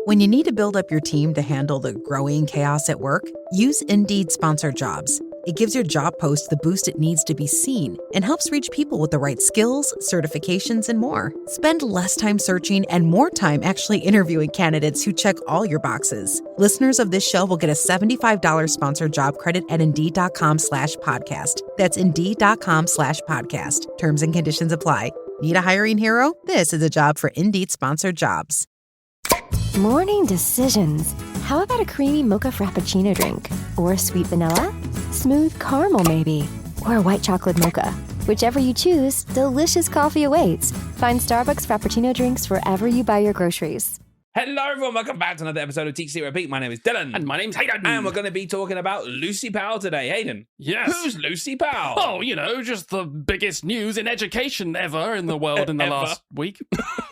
When you need to build up your team to handle the growing chaos at work, use Indeed Sponsored Jobs. It gives your job post the boost it needs to be seen and helps reach people with the right skills, certifications, and more. Spend less time searching and more time actually interviewing candidates who check all your boxes. Listeners of this show will get a $75 sponsored job credit at Indeed.com/podcast. That's Indeed.com/podcast. Terms and conditions apply. Need a hiring hero? This is a job for Indeed Sponsored Jobs. Morning decisions. How about a creamy mocha frappuccino drink? Or sweet vanilla? Smooth caramel maybe? Or a white chocolate mocha? Whichever you choose, delicious coffee awaits. Find Starbucks Frappuccino drinks wherever you buy your groceries. Hello everyone, welcome back to another episode of Teach.app. My name is Dylan. And my name's Hayden. And we're going to be talking about Lucy Powell today. Hayden. Yes. Who's Lucy Powell? Oh, you know, just the biggest news in education ever in the world in the last week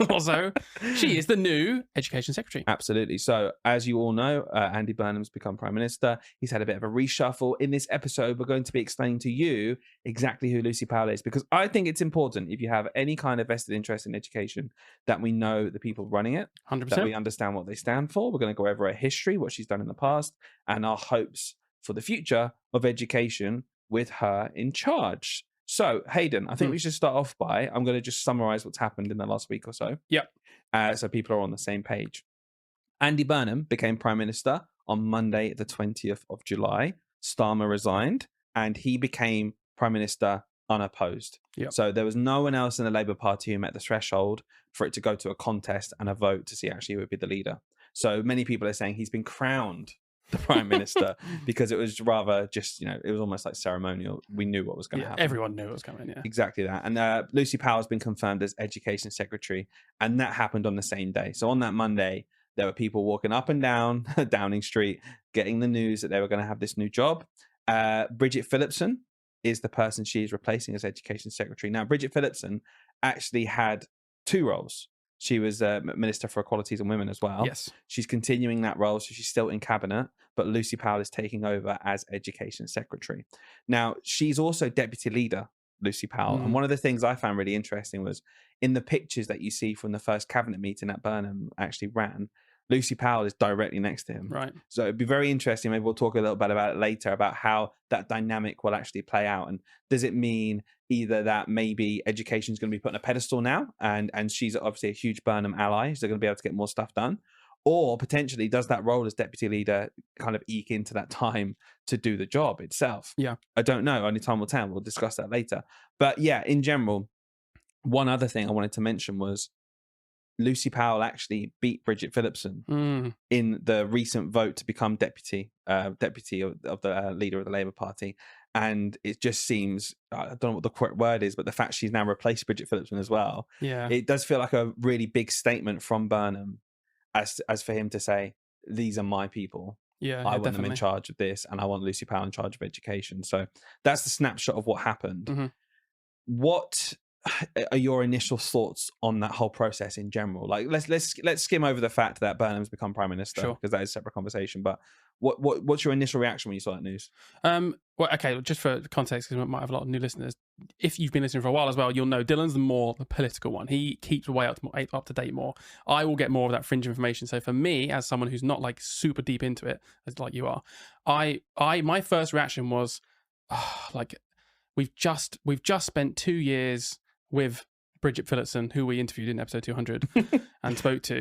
or so. She is the new Education Secretary. Absolutely. So, as you all know, Andy Burnham's become Prime Minister. He's had a bit of a reshuffle. In this episode, we're going to be explaining to you exactly who Lucy Powell is, because I think it's important, if you have any kind of vested interest in education, that we know the people running it. 100%. That we understand what they stand for. We're going to go over her history, what she's done in the past, and our hopes for the future of education with her in charge. So, Hayden, I think we should start off by, I'm going to just summarize what's happened in the last week or so. Yep. So people are on the same page. Andy Burnham became Prime Minister on Monday, the 20th of July. Starmer resigned, and he became Prime Minister unopposed. Yep. So there was no one else in the Labour Party who met the threshold for it to go to a contest and a vote to see actually who would be the leader. So many people are saying he's been crowned the Prime Minister because it was rather just, you know, it was almost like ceremonial. We knew what was going to happen. Everyone knew it was coming, yeah. Exactly that. And Lucy Powell has been confirmed as Education Secretary, and that happened on the same day. So on that Monday, there were people walking up and down Downing Street getting the news that they were going to have this new job. Bridget Phillipson is the person she is replacing as Education Secretary. Now, Bridget Phillipson actually had two roles. She was Minister for Equalities and Women as well. Yes. She's continuing that role, so she's still in cabinet, but Lucy Powell is taking over as Education Secretary. Now, she's also Deputy Leader, Lucy Powell. And one of the things I found really interesting was in the pictures that you see from the first cabinet meeting that Burnham actually ran, Lucy Powell is directly next to him. Right. So it'd be very interesting. Maybe we'll talk a little bit about it later, about how that dynamic will actually play out. And does it mean either that maybe education is going to be put on a pedestal now, and she's obviously a huge Burnham ally, so they're going to be able to get more stuff done? Or potentially, does that role as deputy leader kind of eke into that time to do the job itself? Yeah. I don't know. Only time will tell. We'll discuss that later. But yeah, in general, one other thing I wanted to mention was Lucy Powell actually beat Bridget Phillipson in the recent vote to become deputy of the leader of the Labour Party. And it just seems, I don't know what the correct word is, but the fact she's now replaced Bridget Phillipson as well, it does feel like a really big statement from Burnham as for him to say, these are my people. I want them in charge of this, and I want Lucy Powell in charge of education. So that's the snapshot of what happened. What are your initial thoughts on that whole process in general? Like, let's skim over the fact that Burnham's become Prime Minister, because that is a separate conversation. But what's your initial reaction when you saw that news? Well, okay, just for context, because we might have a lot of new listeners. If you've been listening for a while as well, you'll know Dylan's the political one. He keeps way up to date more. I will get more of that fringe information. So for me, as someone who's not like super deep into it, as like you are, my first reaction was, like, we've just spent 2 years with Bridget Phillipson, who we interviewed in episode 200 and spoke to.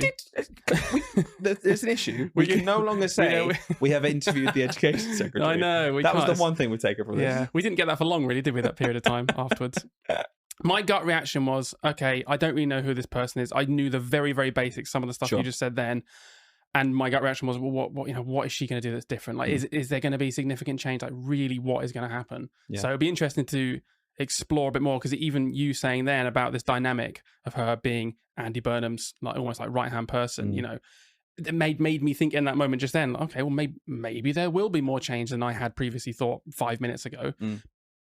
There's an issue. We can no longer say we have interviewed the Education Secretary. I know. That was the one thing we've taken from this. Yeah, we didn't get that for long, really, did we, that period of time afterwards? My gut reaction was, okay, I don't really know who this person is. I knew the very, very basics, some of the stuff you just said then. And my gut reaction was, well, what is she going to do that's different? Like, is there going to be significant change? Like, really, what is going to happen? Yeah. So it'd be interesting to explore a bit more, because even you saying then about this dynamic of her being Andy Burnham's like almost like right hand person, you know, it made me think in that moment just then, okay, well maybe there will be more change than I had previously thought 5 minutes ago,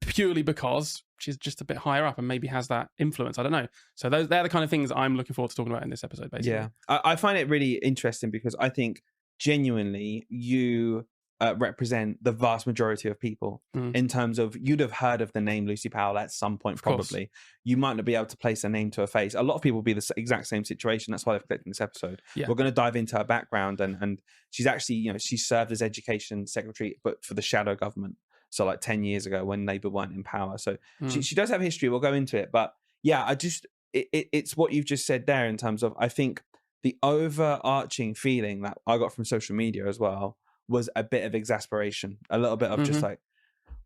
purely because she's just a bit higher up and maybe has that influence. I don't know. So they're the kind of things I'm looking forward to talking about in this episode, basically. Yeah, I find it really interesting because I think genuinely you represent the vast majority of people in terms of you'd have heard of the name Lucy Powell at some point, probably. You might not be able to place a name to a face. A lot of people will be the exact same situation. That's why they've clicked in this episode. Yeah. We're going to dive into her background, and she's actually, she served as education secretary, but for the shadow government. So like 10 years ago when Labour weren't in power. So she does have history. We'll go into it. But yeah, it's what you've just said there in terms of, I think the overarching feeling that I got from social media as well was a bit of exasperation, a little bit of just like,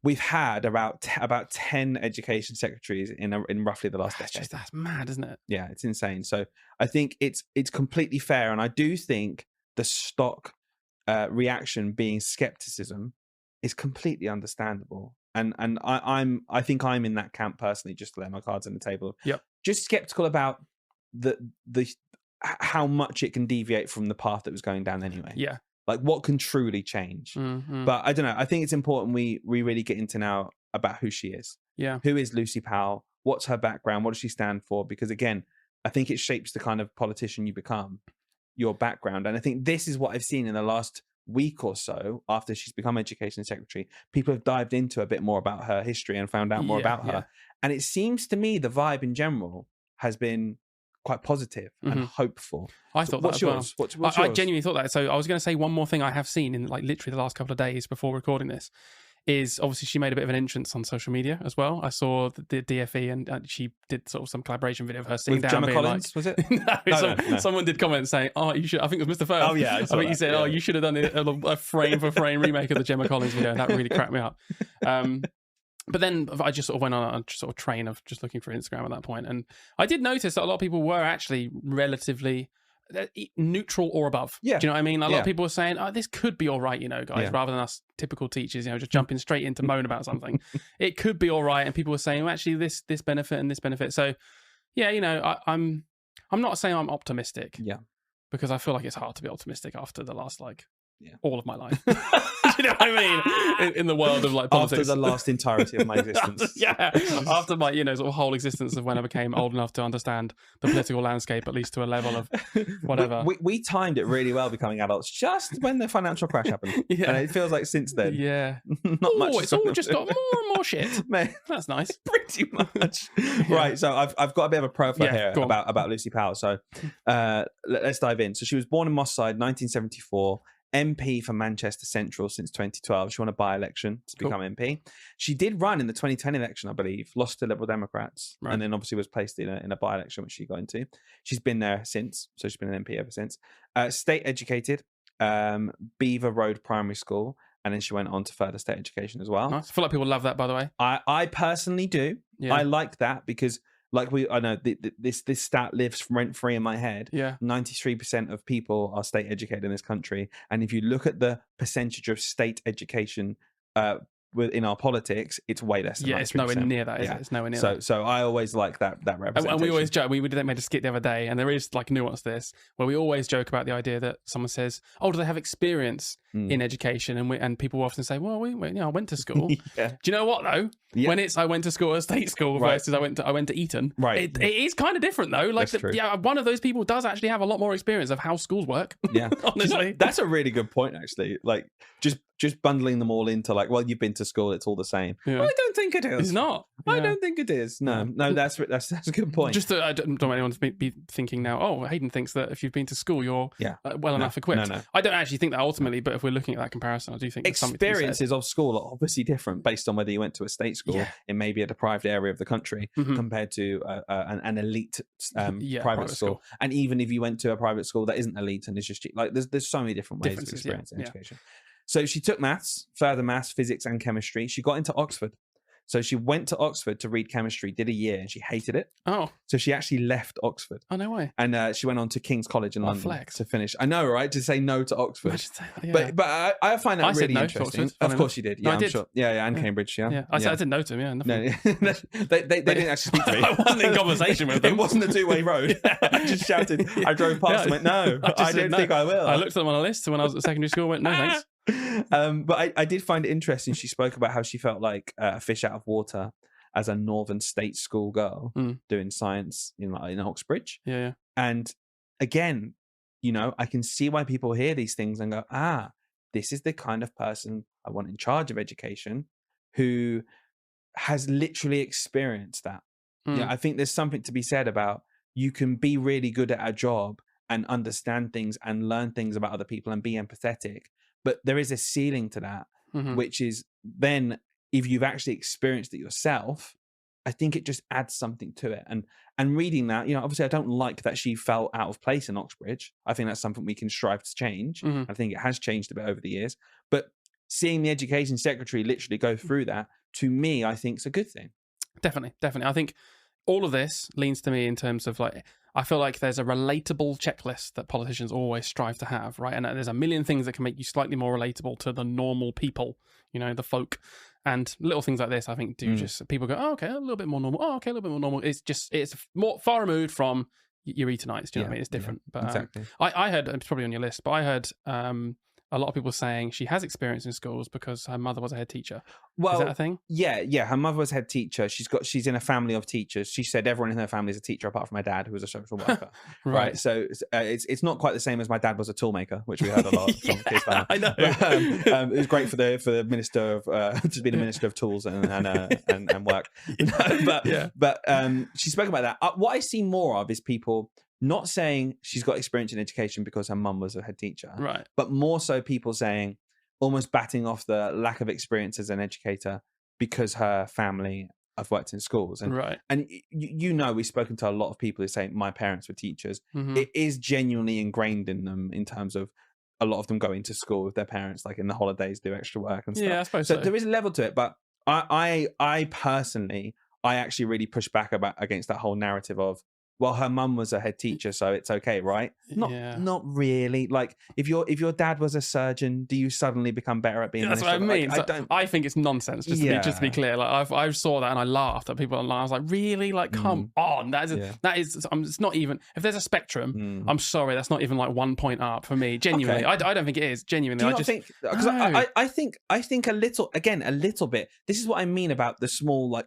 we've had about 10 education secretaries in roughly the last decade. That's mad, isn't it? Yeah, it's insane. So I think it's completely fair. And I do think the stock reaction being skepticism is completely understandable. And I think I'm in that camp personally, just to lay my cards on the table. Yep. Just skeptical about the how much it can deviate from the path that was going down anyway. Yeah. Like what can truly change. But I don't know. I think it's important we really get into now about who she is. Yeah. Who is Lucy Powell? What's her background? What does she stand for? Because again, I think it shapes the kind of politician you become, your background. And I think this is what I've seen in the last week or so after she's become education secretary. People have dived into a bit more about her history and found out more about her. And it seems to me the vibe in general has been quite positive and hopeful. I thought what's that as yours? well. What's I yours? genuinely thought that. So I was going to say one more thing I have seen in like literally the last couple of days before recording this is obviously she made a bit of an entrance on social media as well. I saw the DFE and she did sort of some collaboration video of her sitting with down. Gemma Collins, like, was it? No. Someone did comment saying, "Oh, you should." I think it was Mr. Firth. Oh yeah, I think he said, "Oh, you should have done a frame for frame remake of the Gemma Collins video." That really cracked me up. But then I just sort of went on a sort of train of just looking for Instagram at that point, and I did notice that a lot of people were actually relatively neutral or above. Yeah. Do you know what I mean? A lot of people were saying, "Oh, this could be all right, guys," rather than us typical teachers, just jumping straight into moan about something. It could be all right, and people were saying, "Well, actually, this benefit and this benefit." So, yeah, I'm not saying I'm optimistic. Yeah, because I feel like it's hard to be optimistic after the last all of my life. Do you know what I mean? In the world of like politics. After the last entirety of my existence. Yeah. After my, sort of whole existence of when I became old enough to understand the political landscape, at least to a level of whatever. We timed it really well becoming adults just when the financial crash happened. Yeah. And it feels like since then. Yeah. Not much. It's all just got more and more shit. Man, that's nice. Pretty much. Right. So I've got a bit of a profile here about Lucy Powell. So let's dive in. So she was born in Moss Side, 1974. MP for Manchester Central since 2012. She won a by-election to become MP. She did run in the 2010 election, I believe, lost to Liberal Democrats, and then obviously was placed in a by-election, which she got into. She's been there since, so she's been an MP ever since. State educated, Beaver Road Primary School, and then she went on to further state education as well. Nice. I feel like people love that, by the way. I personally do. Yeah. I like that because I know this stat lives rent-free in my head. Yeah. 93% of people are state educated in this country. And if you look at the percentage of state education within our politics, it's way less than 93%. It's nowhere near that, is it? It's nowhere near that. So I always like that representation. And we always joke, we made a skit the other day, and there is like nuance to this, where we always joke about the idea that someone says, "Oh, do they have experience in education?" And people often say, "Well, I went to school." Yeah. Do you know what though? Yeah. When I went to school at a state school versus I went to Eton, right? It is kind of different though. Like, one of those people does actually have a lot more experience of how schools work. Yeah, honestly, that's a really good point. Actually, like just bundling them all into like, well, you've been to school, it's all the same. Yeah. I don't think it is. It's not. I don't think it is. No, that's a good point. Just I don't want anyone to be thinking now, oh, Hayden thinks that if you've been to school, you're well enough equipped. No. I don't actually think that ultimately, but if we're looking at that comparison, I do think experiences of school are obviously different based on whether you went to a state school in maybe a deprived area of the country compared to an elite private school. And even if you went to a private school that isn't elite and is just like, there's so many different ways of experiencing education. So she took further maths, physics, and chemistry. She got into Oxford. So she went to Oxford to read chemistry, did a year, and she hated it. Oh. So she actually left Oxford. Oh, no way. And she went on to King's College in London to finish. I know, right? To say no to Oxford. But I find that really interesting. Of course you did. Yeah, I'm sure. Yeah, and Cambridge, yeah. I said no to him, No, they didn't actually speak to me. I wasn't in conversation with them. It wasn't a two-way road. I just shouted. I drove past and went, no, I don't think I will. I looked at them on a list when I was at secondary school and went, no, thanks. But I did find it interesting. She spoke about how she felt like a fish out of water as a Northern State school girl doing science in Oxbridge. Yeah. And again, I can see why people hear these things and go, this is the kind of person I want in charge of education who has literally experienced that. Yeah, I think there's something to be said about you can be really good at a job and understand things and learn things about other people and be empathetic. But there is a ceiling to that, which is then if you've actually experienced it yourself, I think it just adds something to it. And reading that, obviously I don't like that she felt out of place in Oxbridge. I think that's something we can strive to change. I think it has changed a bit over the years. But seeing the education secretary literally go through that, to me, I think is a good thing. Definitely. I think all of this leans to me in terms of I feel like there's a relatable checklist that politicians always strive to have, right? And there's a million things that can make you slightly more relatable to the normal people, the folk. And little things like this, I think, do just people go, oh, okay, a little bit more normal. Oh, okay, a little bit more normal. It's more far removed from your Eterites. Do you know what I mean? It's different. But exactly. I heard, it's probably on your list, but I heard a lot of people saying she has experience in schools because her mother was a head teacher. Well, is that a thing? Yeah. Her mother was head teacher. She's in a family of teachers. She said everyone in her family is a teacher apart from my dad, who was a social worker. Right. So it's not quite the same as my dad was a toolmaker, which we heard a lot from his family. I know. But, it was great for the minister of to be the minister of tools and work. But she spoke about that. What I see more of is people not saying she's got experience in education because her mum was a head teacher, right? But more so people saying, almost batting off the lack of experience as an educator because her family have worked in schools. And, and we've spoken to a lot of people who say, my parents were teachers. It is genuinely ingrained in them in terms of a lot of them going to school with their parents, like in the holidays, do extra work and stuff. Yeah, I suppose so. There is a level to it, but I personally, I actually really push back against that whole narrative of, well, her mum was a head teacher, so it's okay, right? Not really. Like, if your dad was a surgeon, do you suddenly become better at being? That's what I mean. I think it's nonsense. Just to be clear, like I saw that and I laughed at people online. I was like, really? Like, come on. That is. It's not even. If there's a spectrum, I'm sorry, that's not even like 1 point up for me. Genuinely, okay. I don't think it is. Genuinely, do you not think? Because I think a little bit. This is what I mean about the small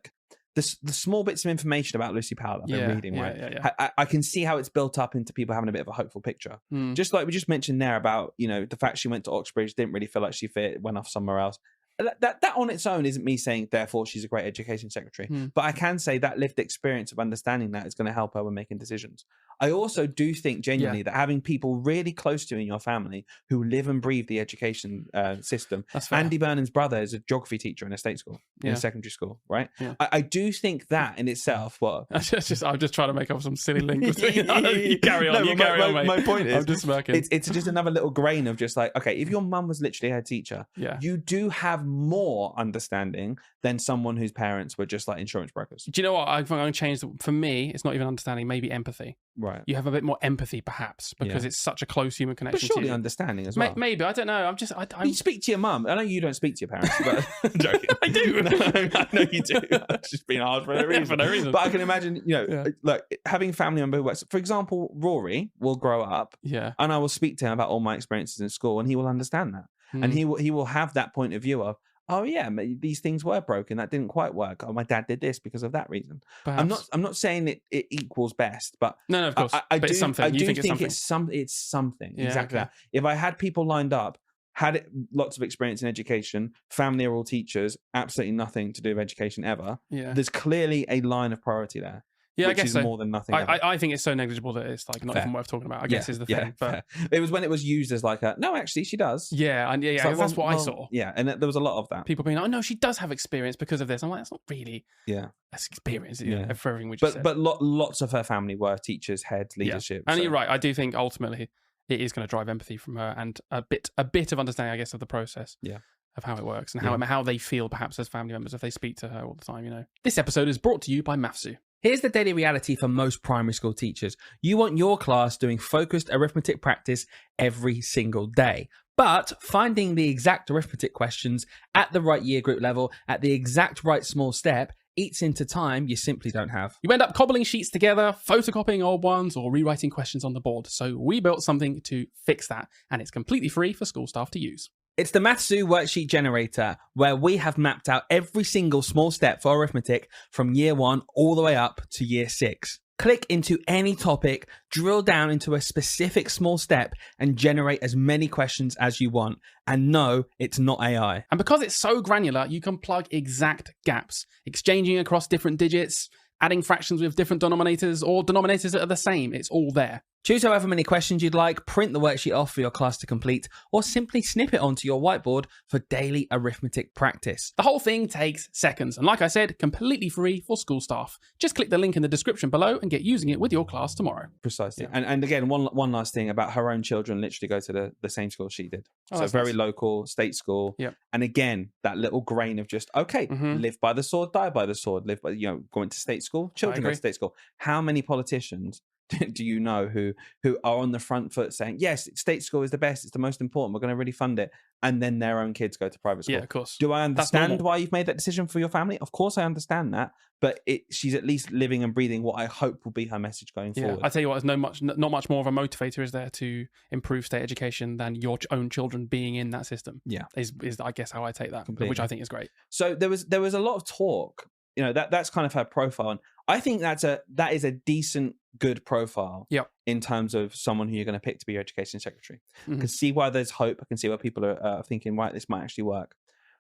the small bits of information about Lucy Powell I've been reading, right? Yeah. I can see how it's built up into people having a bit of a hopeful picture. Just like we just mentioned there about, the fact she went to Oxbridge, didn't really feel like she fit, went off somewhere else. That on its own isn't me saying, therefore, she's a great education secretary. But I can say that lived experience of understanding that is going to help her when making decisions. I also do think genuinely that having people really close to you in your family who live and breathe the education system. Andy Burnham's brother is a geography teacher in a state school, in a secondary school, right? Yeah. I do think that in itself, I'm just trying to make up some silly link. You carry on, mate. My point is, I'm just smirking. It's just another little grain of just like, okay, if your mum was literally a head teacher, you do have more understanding than someone whose parents were just like insurance brokers. Do you know what? I'm going to change. For me, it's not even understanding, maybe empathy. Right. You have a bit more empathy, perhaps, because it's such a close human connection. But surely to you. Understanding as well. Maybe. I don't know. You speak to your mum. I know you don't speak to your parents, but I'm joking. I do. I know you do. It's just being hard for no reason. But I can imagine, like having family member who works. For example, Rory will grow up, and I will speak to him about all my experiences in school, and he will understand that, and he will have that point of view of, oh yeah, these things were broken. That didn't quite work. Oh, my dad did this because of that reason. Perhaps. I'm not saying it equals best, but no, of course. I do think it's something. It's something. Exactly that. If I had people lined up, had lots of experience in education, family are all teachers, absolutely nothing to do with education ever. Yeah. There's clearly a line of priority there. Yeah, which I guess is so. more than nothing. I think it's so negligible that it's like not even worth talking about. I guess is the thing. But it was when it was used as like no, actually she does. Yeah, and that's what I saw. Yeah, and there was a lot of that. People being like, oh no, she does have experience because of this. I'm like, that's not really. Yeah, that's experience. For everything we just said. But lots of her family were teachers, head leadership. And you're right. I do think ultimately it is going to drive empathy from her and a bit of understanding, I guess, of the process. Yeah. Of how it works and how they feel perhaps as family members if they speak to her all the time. This episode is brought to you by Mathszoo. Here's the daily reality for most primary school teachers. You want your class doing focused arithmetic practice every single day. But finding the exact arithmetic questions at the right year group level, at the exact right small step, eats into time you simply don't have. You end up cobbling sheets together, photocopying old ones, or rewriting questions on the board. So we built something to fix that, and it's completely free for school staff to use. It's the Mathszoo worksheet generator, where we have mapped out every single small step for arithmetic from year 1 all the way up to year 6. Click into any topic, drill down into a specific small step, and generate as many questions as you want. And no, it's not AI. And because it's so granular, you can plug exact gaps, exchanging across different digits, adding fractions with different denominators or denominators that are the same. It's all there. Choose however many questions you'd like, print the worksheet off for your class to complete, or simply snip it onto your whiteboard for daily arithmetic practice. The whole thing takes seconds, and like I said, completely free for school staff. Just click the link in the description below and get using it with your class tomorrow. Precisely. Yeah. And again, one last thing about her own children literally go to the same school she did. So very nice. Local, state school. Yep. And again, that little grain of just, live by the sword, die by the sword, live by, going to state school, children go to state school. How many politicians do you know who are on the front foot saying, yes, state school is the best, it's the most important, we're going to really fund it, and then their own kids go to private school? Yeah, of course. Do I understand why you've made that decision for your family? Of course I understand that, but she's at least living and breathing what I hope will be her message going forward. I tell you what, there's not much more of a motivator is there to improve state education than your own children being in that system. Yeah, is I guess how I take that, completely. Which I think is great. So there was a lot of talk. That's kind of her profile, and I think that is a decent, good profile. Yep. In terms of someone who you're going to pick to be your education secretary. I can see why there's hope. I can see why people are thinking, right, this might actually work.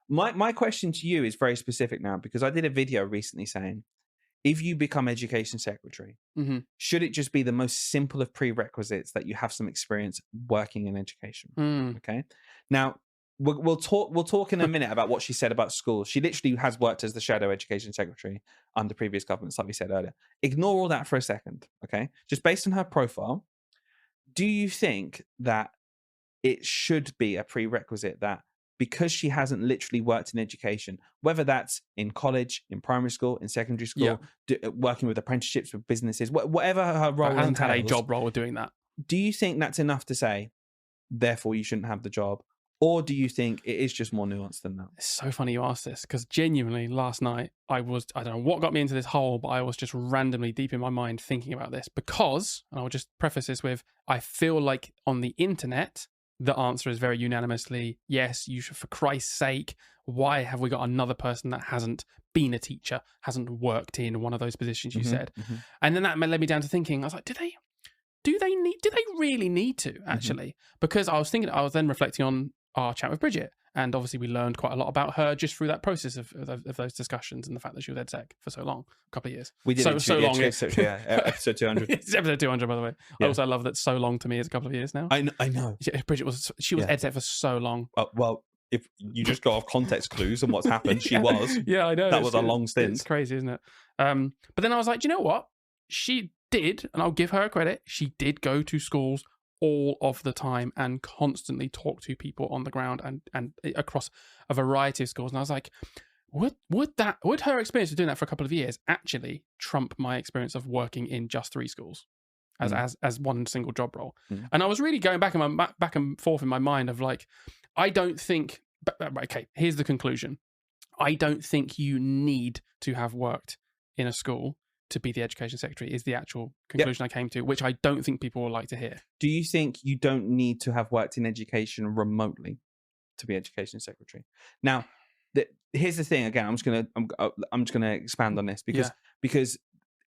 My question to you is very specific now, because I did a video recently saying, if you become education secretary, should it just be the most simple of prerequisites that you have some experience working in education? Okay. Now, we'll talk in a minute about what she said about schools. She literally has worked as the shadow education secretary under previous governments, like we said earlier. Ignore all that for a second, okay? Just based on her profile, do you think that it should be a prerequisite that because she hasn't literally worked in education, whether that's in college, in primary school, in secondary school, working with apprenticeships with businesses, whatever her role hasn't entails, had a job role of doing that, do you think that's enough to say, therefore you shouldn't have the job? Or do you think it is just more nuanced than that? It's so funny you asked this, because genuinely last night I don't know what got me into this hole, but I was just randomly deep in my mind thinking about this because, and I'll just preface this with, I feel like on the internet, the answer is very unanimously, yes, you should, for Christ's sake, why have we got another person that hasn't been a teacher, hasn't worked in one of those positions you said? And then that led me down to thinking, I was like, do they really need to actually? Because I was then reflecting on our chat with Bridget, and obviously we learned quite a lot about her just through that process of those discussions, and the fact that she was EdSec for so long, a couple of years. We did so long. Episode 200. It's episode 200, by the way. Yeah. I also love that so long to me is a couple of years now. I know. Bridget was EdSec for so long. Well, if you just go off context clues and what's happened, she was. Yeah, I know. That was a long stint. It's crazy, isn't it? But then I was like, do you know what? She did, and I'll give her credit, she did go to schools all of the time and constantly talk to people on the ground and across a variety of schools. And I was like, would her experience of doing that for a couple of years actually trump my experience of working in just 3 schools as one single job role? And I was really going back and forth in my mind of like, I don't think, okay, here's the conclusion. I don't think you need to have worked in a school to be the education secretary is the actual conclusion I came to, which I don't think people will like to hear. Do you think you don't need to have worked in education remotely to be education secretary? Now, here's the thing. Again, I'm just gonna expand on this because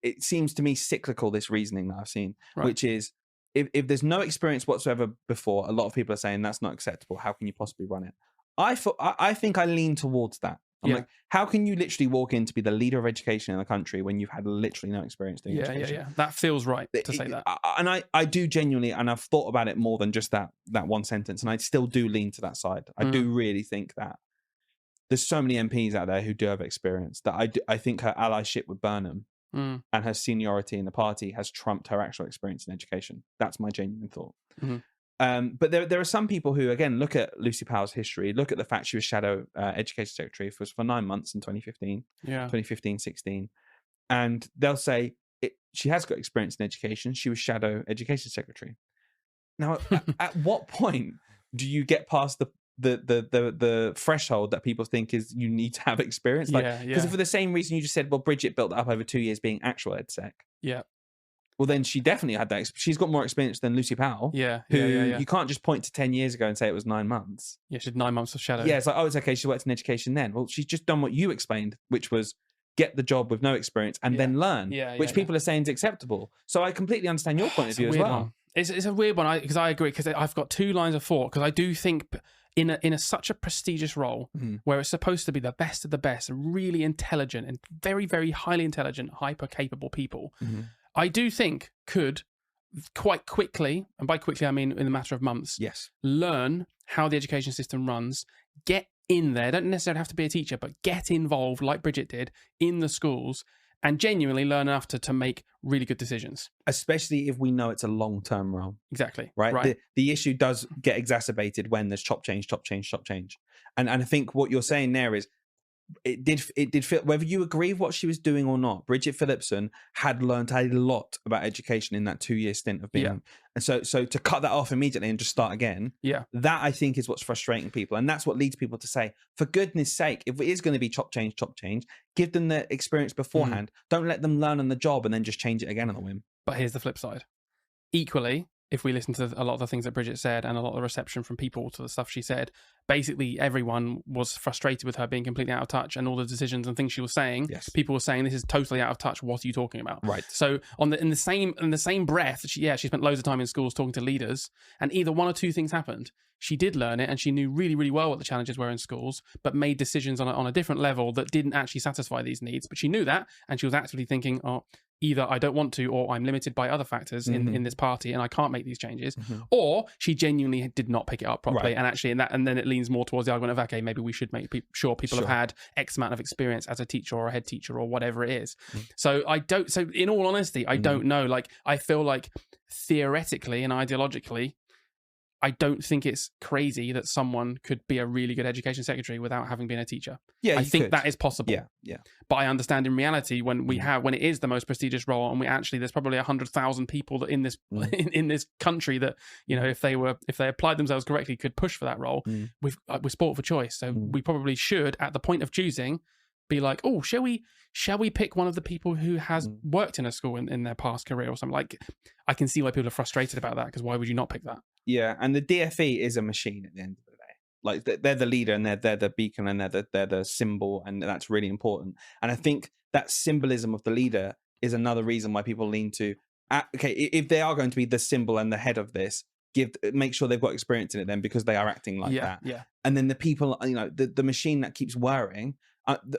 it seems to me cyclical, this reasoning that I've seen, which is if there's no experience whatsoever before, a lot of people are saying that's not acceptable. How can you possibly run it? I think I lean towards that. I'm like, how can you literally walk in to be the leader of education in the country when you've had literally no experience doing education? Yeah. That feels right to say that. And I do genuinely, and I've thought about it more than just that one sentence, and I still do lean to that side. I do really think that there's so many MPs out there who do have experience that I think her allyship with Burnham and her seniority in the party has trumped her actual experience in education. That's my genuine thought. But there are some people who, again, look at Lucy Powell's history, look at the fact she was shadow education secretary for 9 months in 2015-16, and they'll say she has got experience in education. She was shadow education secretary. Now, at what point do you get past the threshold that people think is you need to have experience? Because for the same reason you just said, well, Bridget built that up over 2 years being actual EdSec. Yeah. Well, then she definitely had that. She's got more experience than Lucy Powell. Who you can't just point to 10 years ago and say it was 9 months. Yeah, she had 9 months of shadow. Yeah, it's like, oh, it's okay. She worked in education then. Well, she's just done what you explained, which was get the job with no experience and then learn, which people are saying is acceptable. So I completely understand your point of view as well. One. It's a weird one because I agree, because I've got two lines of thought, because I do think in such a prestigious role where it's supposed to be the best of the best and really intelligent and very, very highly intelligent, hyper capable people, I do think could quite quickly, and by quickly I mean in a matter of months, learn how the education system runs, get in there, don't necessarily have to be a teacher, but get involved like Bridget did in the schools and genuinely learn enough to make really good decisions. Especially if we know it's a long-term role. Exactly. Right? The issue does get exacerbated when there's chop change. And I think what you're saying there is, it did feel, whether you agree with what she was doing or not, Bridget Phillipson had learned a lot about education in that 2-year stint of being, and so to cut that off immediately and just start again, that I think is what's frustrating people, and that's what leads people to say, for goodness sake, if it is going to be chop change, give them the experience beforehand. Don't let them learn on the job and then just change it again on the whim. But here's the flip side. Equally, if we listen to a lot of the things that Bridget said and a lot of the reception from people to the stuff she said, basically everyone was frustrated with her being completely out of touch, and all the decisions and things she was saying, people were saying, this is totally out of touch. What are you talking about? Right. So in the same breath, she spent loads of time in schools talking to leaders, and either one or two things happened. She did learn it and she knew really, really well what the challenges were in schools, but made decisions on a different level that didn't actually satisfy these needs. But she knew that, and she was actively thinking, either I don't want to, or I'm limited by other factors in this party and I can't make these changes, or she genuinely did not pick it up properly. And actually and then it leans more towards the argument of, okay, maybe we should make sure people have had X amount of experience as a teacher or a head teacher or whatever it is. So in all honesty, I don't know. Like, I feel like theoretically and ideologically, I don't think it's crazy that someone could be a really good education secretary without having been a teacher. Yeah, I think that is possible. Yeah. But I understand in reality when it is the most prestigious role, and there's probably 100,000 people that in this country that, you know, if they applied themselves correctly, could push for that role. We're sport for choice, so we probably should, at the point of choosing, be like, oh, shall we pick one of the people who has worked in a school in their past career or something? Like, I can see why people are frustrated about that, because why would you not pick that? Yeah, and the DFE is a machine at the end of the day. Like, they're the leader and they're the beacon and they're the symbol, and that's really important. And I think that symbolism of the leader is another reason why people lean to, okay, if they are going to be the symbol and the head of this, make sure they've got experience in it then, because they are acting like that. Yeah. And then the people, you know, the machine that keeps whirring.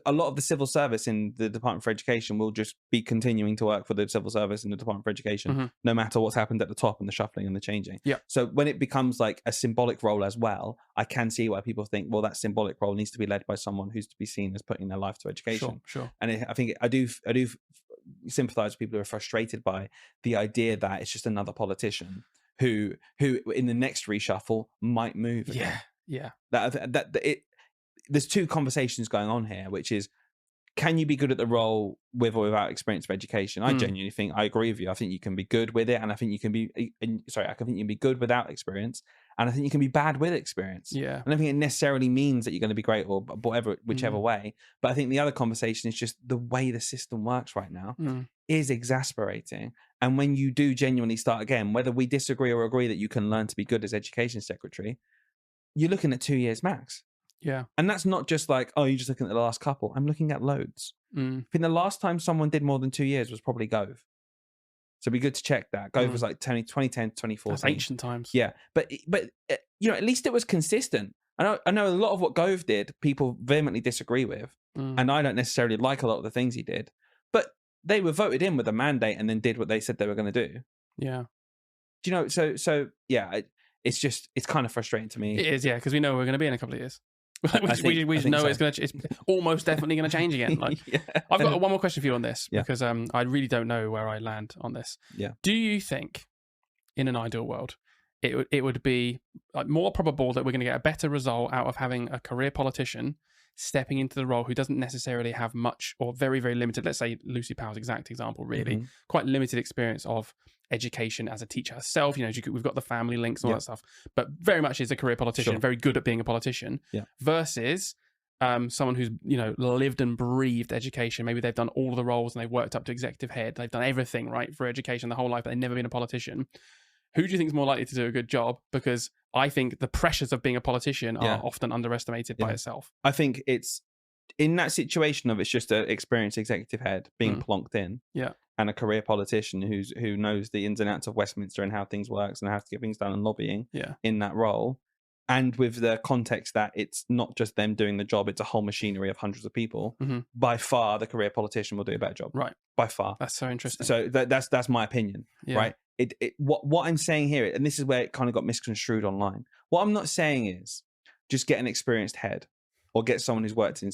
A lot of the civil service in the Department for Education will just be continuing to work for the civil service in the Department for Education, no matter what's happened at the top and the shuffling and the changing. Yeah. So when it becomes like a symbolic role as well, I can see why people think, well, that symbolic role needs to be led by someone who's to be seen as putting their life to education. Sure. And I think I do sympathise with people who are frustrated by the idea that it's just another politician who in the next reshuffle might move again. Yeah. There's two conversations going on here, which is, can you be good at the role with or without experience of education? I genuinely think I agree with you. I think you can be good with it, and I think you can be good without experience, and I think you can be bad with experience. Yeah. I don't think it necessarily means that you're going to be great or whatever, whichever way. But I think the other conversation is just the way the system works right now is exasperating. And when you do genuinely start again, whether we disagree or agree that you can learn to be good as education secretary, you're looking at 2 years max. Yeah. And that's not just like, oh, you're just looking at the last couple. I'm looking at loads. I think the last time someone did more than 2 years was probably Gove. So it'd be good to check that. Gove was like 2010, 2014. That's ancient times. Yeah. But you know, at least it was consistent. I know a lot of what Gove did, people vehemently disagree with. And I don't necessarily like a lot of the things he did. But they were voted in with a mandate and then did what they said they were going to do. Yeah. Do you know, so yeah, it's kind of frustrating to me. It is, yeah, because we know we're going to be in a couple of years. we just know so. It's almost definitely going to change again. Like, I've got one more question for you on this, because I really don't know where I land on this. Yeah. Do you think, in an ideal world, it would be like more probable that we're going to get a better result out of having a career politician stepping into the role who doesn't necessarily have much or very, very limited, let's say Lucy Powell's exact example, really, quite limited experience of education as a teacher herself, you know, we've got the family links and all that stuff, but very much is a career politician, very good at being a politician, versus someone who's, you know, lived and breathed education. Maybe they've done all the roles and they've worked up to executive head, they've done everything right for education the whole life, but they've never been a politician. Who do you think is more likely to do a good job? Because I think the pressures of being a politician are often underestimated by itself. I think it's in that situation of it's just an experienced executive head being plonked in, and a career politician who knows the ins and outs of Westminster and how things works and how to get things done and lobbying in that role, and with the context that it's not just them doing the job, it's a whole machinery of hundreds of people. By far, the career politician will do a better job. Right. By far. That's so interesting. So that's my opinion. Right. What I'm saying here, and this is where it kind of got misconstrued online. What I'm not saying is just get an experienced head, or get someone who's worked in,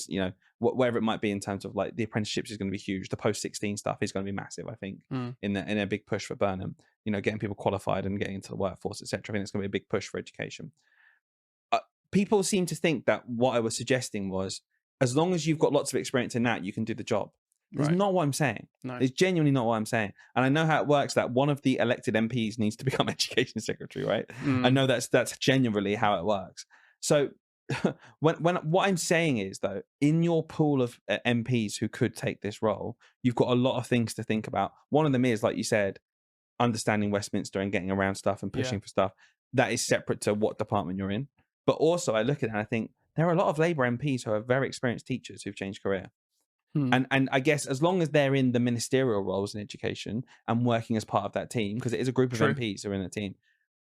wherever it might be in terms of like the apprenticeships is going to be huge. The post-16 stuff is going to be massive, I think, in a big push for Burnham. Getting people qualified and getting into the workforce, etc. I think it's going to be a big push for education. People seem to think that what I was suggesting was, as long as you've got lots of experience in that, you can do the job. It's not what I'm saying. No. It's genuinely not what I'm saying. And I know how it works, that one of the elected MPs needs to become education secretary, right? I know that's genuinely how it works. So when what I'm saying is, though, in your pool of MPs who could take this role, you've got a lot of things to think about. One of them is, like you said, understanding Westminster and getting around stuff and pushing for stuff. That is separate to what department you're in. But also I look at it and I think there are a lot of Labour MPs who are very experienced teachers who've changed career. And I guess as long as they're in the ministerial roles in education and working as part of that team, because it is a group of MPs who are in a team,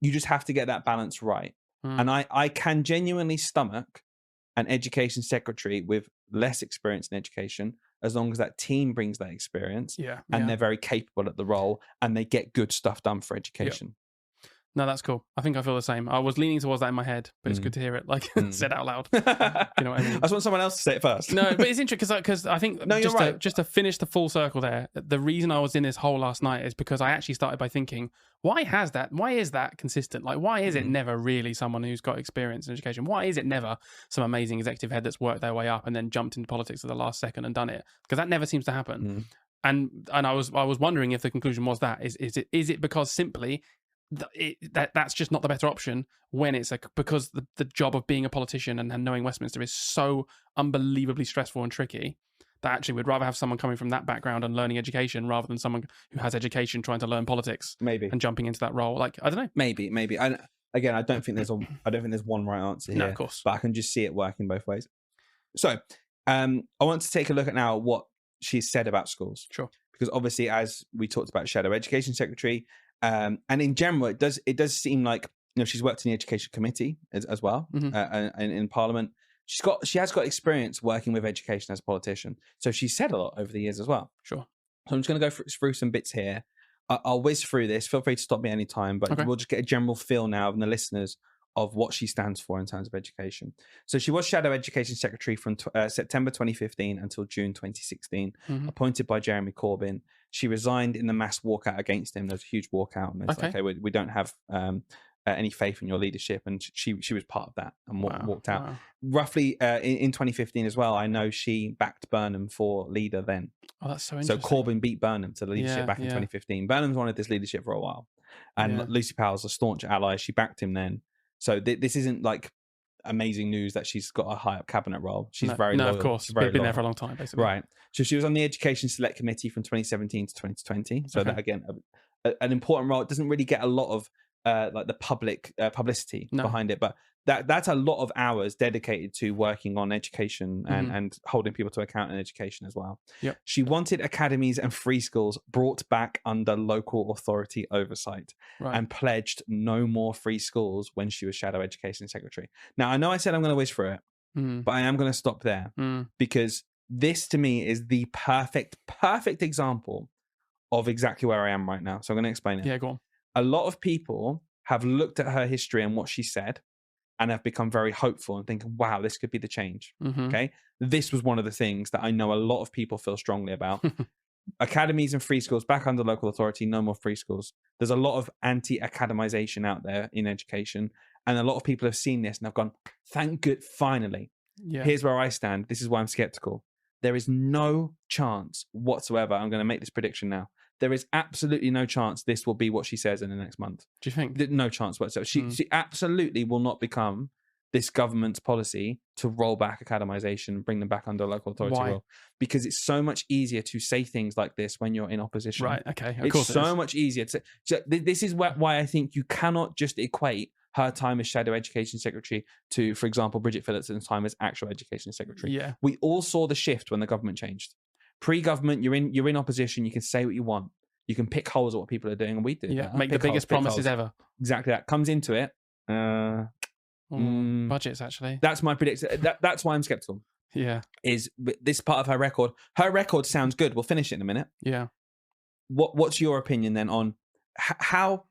you just have to get that balance right. And I can genuinely stomach an education secretary with less experience in education, as long as that team brings that experience and they're very capable at the role and they get good stuff done for education. No, that's cool. I think I feel the same. I was leaning towards that in my head, but it's good to hear it said out loud. You know what I mean? I just want someone else to say it first. No, but it's interesting because I think just to finish the full circle there, the reason I was in this hole last night is because I actually started by thinking, why is that consistent? Like, why is it never really someone who's got experience in education? Why is it never some amazing executive head that's worked their way up and then jumped into politics at the last second and done it? Because that never seems to happen. And I was wondering if the conclusion was that is it because simply that's just not the better option when it's because the job of being a politician and knowing Westminster is so unbelievably stressful and tricky that actually we'd rather have someone coming from that background and learning education rather than someone who has education trying to learn politics, maybe, and jumping into that role. Like, I don't know, maybe. Again, I don't think there's one right answer here. No, of course, but I can just see it working both ways. So, I want to take a look at now what she's said about schools. Sure, because obviously, as we talked about, shadow education secretary. And in general, it does seem like she's worked in the education committee as well, and in Parliament. She has got experience working with education as a politician, so she's said a lot over the years as well. Sure. So I'm just going to go through some bits here. I'll whiz through this. Feel free to stop me anytime, but we'll just get a general feel now from the listeners of what she stands for in terms of education. So she was Shadow Education Secretary from September 2015 until June 2016, appointed by Jeremy Corbyn. She resigned in the mass walkout against him. There's a huge walkout, and it's okay, we don't have any faith in your leadership, and she was part of that and walked out. Wow. Roughly in 2015 as well, I know she backed Burnham for leader then. Oh, that's so interesting. So Corbyn beat Burnham to the leadership back in 2015. Burnham's wanted this leadership for a while, and Lucy Powell's a staunch ally. She backed him then. So this isn't like amazing news that she's got a high up cabinet role. She's very loyal. No, of course. She's been there for a long time, basically. Right. So she was on the Education Select Committee from 2017 to 2020. So that, again, an important role. It doesn't really get a lot of like the public publicity behind it, but that's a lot of hours dedicated to working on education and holding people to account in education as well. Yep. She wanted academies and free schools brought back under local authority oversight and pledged no more free schools when she was Shadow Education Secretary. Now, I know I said I'm going to whiz through it, but I am going to stop there because this to me is the perfect example of exactly where I am right now. So I'm going to explain it. Yeah, go on. A lot of people have looked at her history and what she said and have become very hopeful and thinking, wow, this could be the change. Okay. This was one of the things that I know a lot of people feel strongly about. Academies and free schools back under local authority, no more free schools. There's a lot of anti-academisation out there in education. And a lot of people have seen this and have gone, thank good, finally. Yeah. Here's where I stand. This is why I'm skeptical. There is no chance whatsoever. I'm going to make this prediction now. There is absolutely no chance this will be what she says in the next month. Do you think? No chance whatsoever. She absolutely will not become this government's policy to roll back academisation and bring them back under local authority rule. Because it's so much easier to say things like this when you're in opposition. Right, okay. It's so much easier to... So this is why I think you cannot just equate her time as shadow education secretary to, for example, Bridget Phillipson's time as actual education secretary. Yeah. We all saw the shift when the government changed. Pre-government, you're in opposition. You can say what you want. You can pick holes at what people are doing, and we do. Yeah, that. make the biggest promises ever. Exactly that. Comes into it. Budgets, actually. That's my prediction. That's why I'm skeptical. Yeah. Is this part of her record? Her record sounds good. We'll finish it in a minute. Yeah. What's your opinion then on how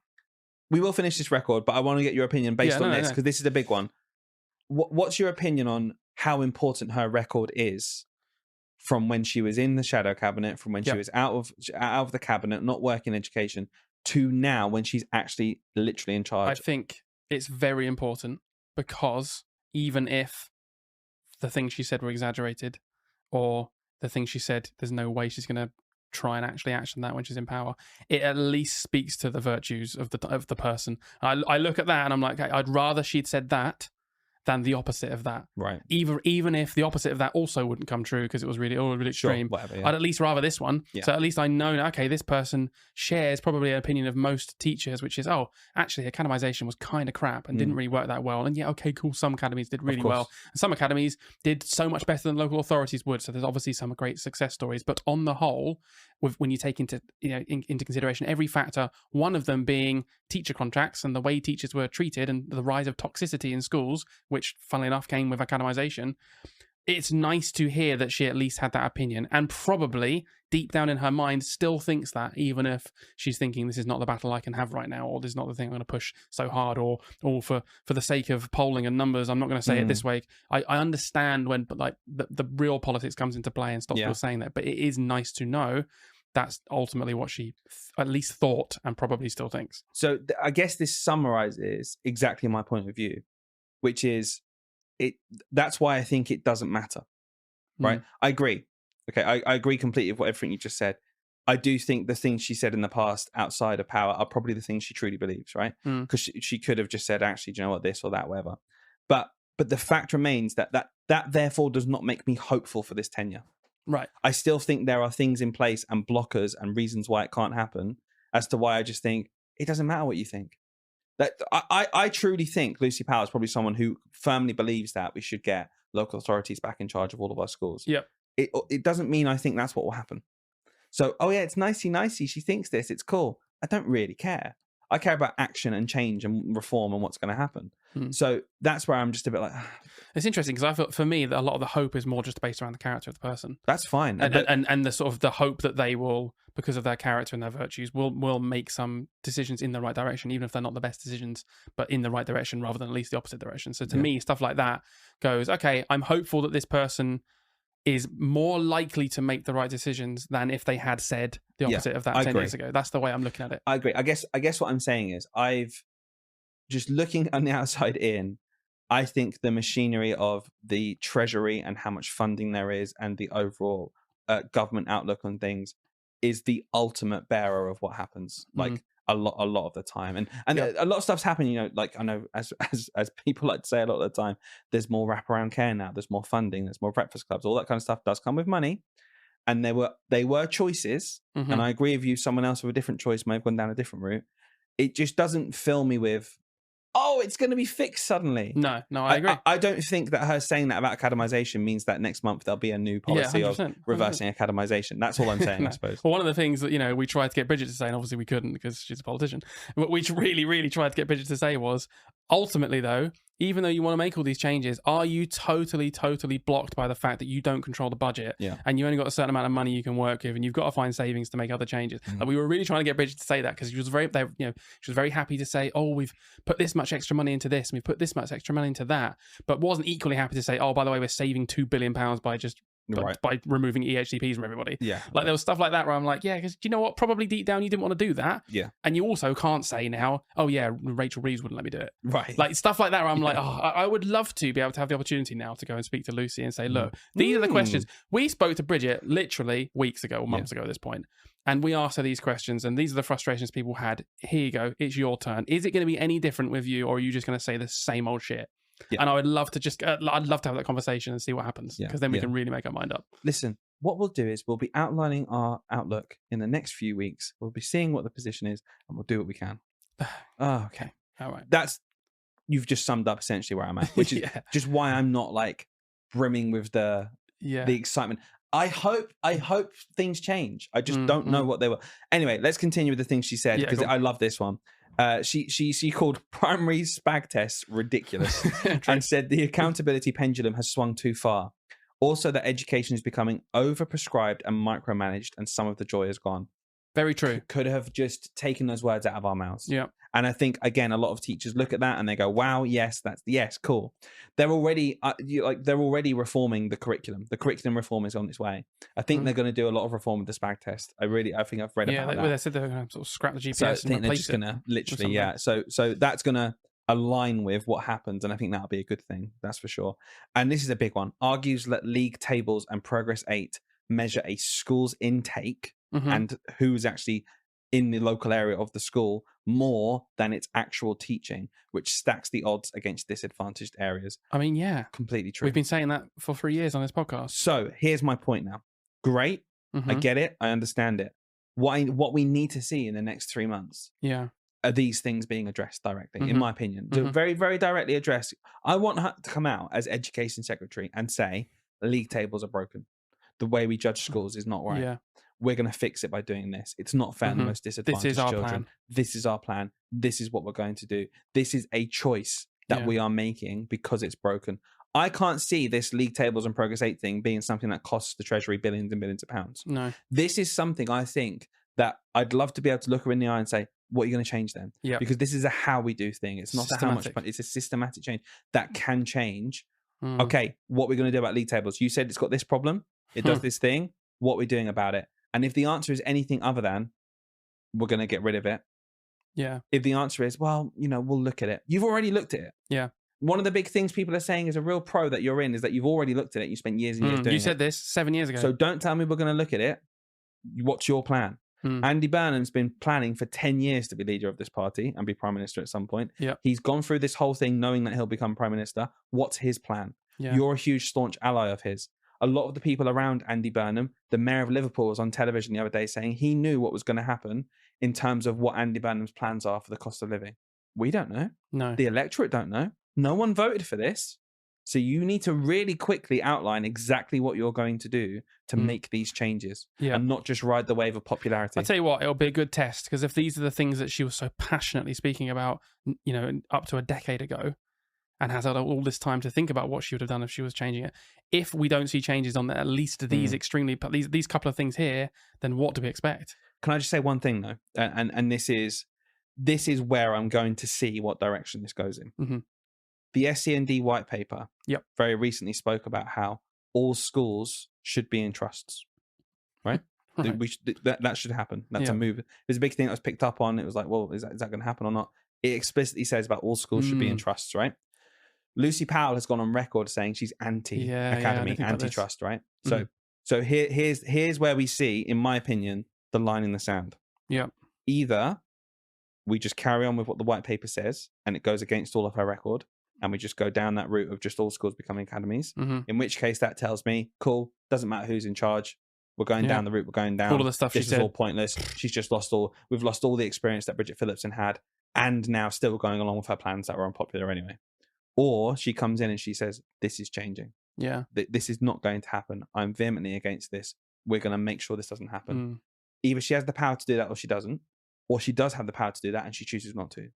we will finish this record? But I want to get your opinion based on this because this is a big one. What's your opinion on how important her record is from when she was in the shadow cabinet, from when she was out of the cabinet, not working in education, to now when she's actually literally in charge? I think it's very important because even if the things she said were exaggerated, or the things she said, there's no way she's going to try and actually action that when she's in power, it at least speaks to the virtues of the person. I look at that and I'm like, I'd rather she'd said that than the opposite of that. Right. Even if the opposite of that also wouldn't come true because it was really extreme. Sure, whatever, I'd at least rather this one. Yeah. So at least I know, okay, this person shares probably an opinion of most teachers, which is, actually academisation was kind of crap and didn't really work that well. And yeah, okay, cool. Some academies did really well. And some academies did so much better than local authorities would. So there's obviously some great success stories. But on the whole, when you take into consideration every factor, one of them being teacher contracts and the way teachers were treated and the rise of toxicity in schools, which funnily enough came with academisation, it's nice to hear that she at least had that opinion and probably deep down in her mind still thinks that, even if she's thinking this is not the battle I can have right now, or this is not the thing I'm going to push so hard, or for the sake of polling and numbers, I'm not going to say it this way. I understand when the real politics comes into play and stops people saying that, but it is nice to know that's ultimately what she at least thought and probably still thinks. So I guess this summarizes exactly my point of view, which is that's why I think it doesn't matter, right? I agree. Okay, I agree completely with everything you just said. I do think the things she said in the past outside of power are probably the things she truly believes, right? Because she could have just said, actually, do you know what, this or that, whatever. But the fact remains that therefore does not make me hopeful for this tenure. Right. I still think there are things in place and blockers and reasons why it can't happen, as to why I just think it doesn't matter what you think. That I truly think Lucy Powell is probably someone who firmly believes that we should get local authorities back in charge of all of our schools. Yep. It doesn't mean I think that's what will happen. So, it's nicey. She thinks this. It's cool. I don't really care. I care about action and change and reform and what's going to happen. So that's where I'm just a bit like... It's interesting because I feel, for me, that a lot of the hope is more just based around the character of the person. That's fine. And the sort of the hope that they will, because of their character and their virtues, will make some decisions in the right direction, even if they're not the best decisions, but in the right direction rather than at least the opposite direction. So to me, stuff like that goes, okay, I'm hopeful that this person is more likely to make the right decisions than if they had said the opposite of that 10 years ago. That's the way I'm looking at it. I agree. I guess what I'm saying is I've just looking on the outside in, I think the machinery of the Treasury and how much funding there is and the overall government outlook on things is the ultimate bearer of what happens. Like a lot of the time. And a lot of stuff's happening, like I know as people like to say a lot of the time, there's more wraparound care now, there's more funding, there's more breakfast clubs, all that kind of stuff does come with money. And they were choices. And I agree with you, someone else with a different choice may have gone down a different route. It just doesn't fill me with, it's going to be fixed suddenly. No, I agree. I don't think that her saying that about academisation means that next month there'll be a new policy of reversing academisation. That's all I'm saying, I suppose. Well, one of the things that, we tried to get Bridget to say, and obviously we couldn't because she's a politician, what we really, really tried to get Bridget to say was, ultimately though, even though you want to make all these changes, are you totally, totally blocked by the fact that you don't control the budget and you only got a certain amount of money you can work with and you've got to find savings to make other changes? Like, we were really trying to get Bridget to say that because she was very happy to say, we've put this much extra money into this and we've put this much extra money into that, but wasn't equally happy to say, by the way, we're saving £2 billion by just by removing EHCPs from everybody. Like there was stuff like that where I'm like, because do you know what? Probably deep down you didn't want to do that. And you also can't say now, Rachel Reeves wouldn't let me do it. Right. Like stuff like that where I'm like, I would love to be able to have the opportunity now to go and speak to Lucy and say, look, these are the questions. We spoke to Bridget literally weeks ago or months ago at this point. And we asked her these questions and these are the frustrations people had. Here you go. It's your turn. Is it going to be any different with you or are you just going to say the same old shit? And I would love to I'd love to have that conversation and see what happens because then we can really make our mind up. Listen, what we'll do is we'll be outlining our outlook in the next few weeks. We'll be seeing what the position is and we'll do what we can. Okay. All right. That's you've just summed up essentially where I'm at, which is just why I'm not like brimming with the excitement. I hope things change. I just don't know what they were. Anyway, let's continue with the things she said, because I love this one. She called primary SPaG tests ridiculous and said the accountability pendulum has swung too far. Also, that education is becoming overprescribed and micromanaged, and some of the joy is gone. Very true. Could have just taken those words out of our mouths. Yeah. And I think, again, a lot of teachers look at that and they go, wow, yes, cool. They're already reforming the curriculum. The curriculum reform is on its way. I think they're going to do a lot of reform with the SPaG test. I think I've read about that. They said they're going to sort of scrap the GPS so I think they're just going to literally, So that's going to align with what happens, and I think that'll be a good thing. That's for sure. And this is a big one. Argues that league tables and Progress 8 measure a school's intake and who's actually in the local area of the school more than its actual teaching, which stacks the odds against disadvantaged areas. I mean, yeah. Completely true. We've been saying that for 3 years on this podcast. So here's my point now. Great. I get it. I understand it. What we need to see in the next 3 months are these things being addressed directly, in my opinion. Very, very directly addressed. I want her to come out as education secretary and say, league tables are broken. The way we judge schools is not right. Yeah. We're going to fix it by doing this. It's not fair on the most disadvantaged children. Plan. This is our plan. This is what we're going to do. This is a choice that we are making because it's broken. I can't see this league tables and Progress 8 thing being something that costs the Treasury billions and billions of pounds. No. This is something I think that I'd love to be able to look her in the eye and say, what are you going to change then? Yeah. Because this is a how we do thing. It's not a how much, but it's a systematic change that can change. Okay, what we're going to do about league tables? You said it's got this problem. It does this thing. What are we doing about it? And if the answer is anything other than, we're going to get rid of it. Yeah. If the answer is, well, we'll look at it. You've already looked at it. Yeah. One of the big things people are saying is a real pro that you're in is that you've already looked at it. You spent years and years doing it. You said this 7 years ago. So don't tell me we're going to look at it. What's your plan? Andy Burnham's been planning for 10 years to be leader of this party and be prime minister at some point. Yeah. He's gone through this whole thing knowing that he'll become prime minister. What's his plan? Yeah. You're a huge staunch ally of his. A lot of the people around Andy Burnham, the mayor of Liverpool, was on television the other day saying he knew what was going to happen in terms of what Andy Burnham's plans are for the cost of living. We don't know. No. The electorate don't know. No one voted for this. So you need to really quickly outline exactly what you're going to do to make these changes and not just ride the wave of popularity. I'll tell you what, it'll be a good test, because if these are the things that she was so passionately speaking about, up to a decade ago, and has had all this time to think about what she would have done if she was changing it. If we don't see changes on at least these these couple of things here, then what do we expect? Can I just say one thing though? And this is where I'm going to see what direction this goes in. The SEND white paper very recently spoke about how all schools should be in trusts, right? That should happen. That's a move. There's a big thing that was picked up on. It was like, well, is that going to happen or not? It explicitly says about all schools should be in trusts, right? Lucy Powell has gone on record saying she's anti-academy, anti-trust, right? So here's where we see, in my opinion, the line in the sand. Yeah. Either we just carry on with what the white paper says and it goes against all of her record, and we just go down that route of just all schools becoming academies, in which case that tells me, cool, doesn't matter who's in charge. We're going down the route we're going down. All of the stuff this she said. Is all pointless. She's just we've lost all the experience that Bridget Phillipson had, and now still going along with her plans that were unpopular anyway. Or she comes in and she says, this is changing. Yeah. This is not going to happen. I'm vehemently against this. We're going to make sure this doesn't happen. Either she has the power to do that or she doesn't. Or she does have the power to do that and she chooses not to.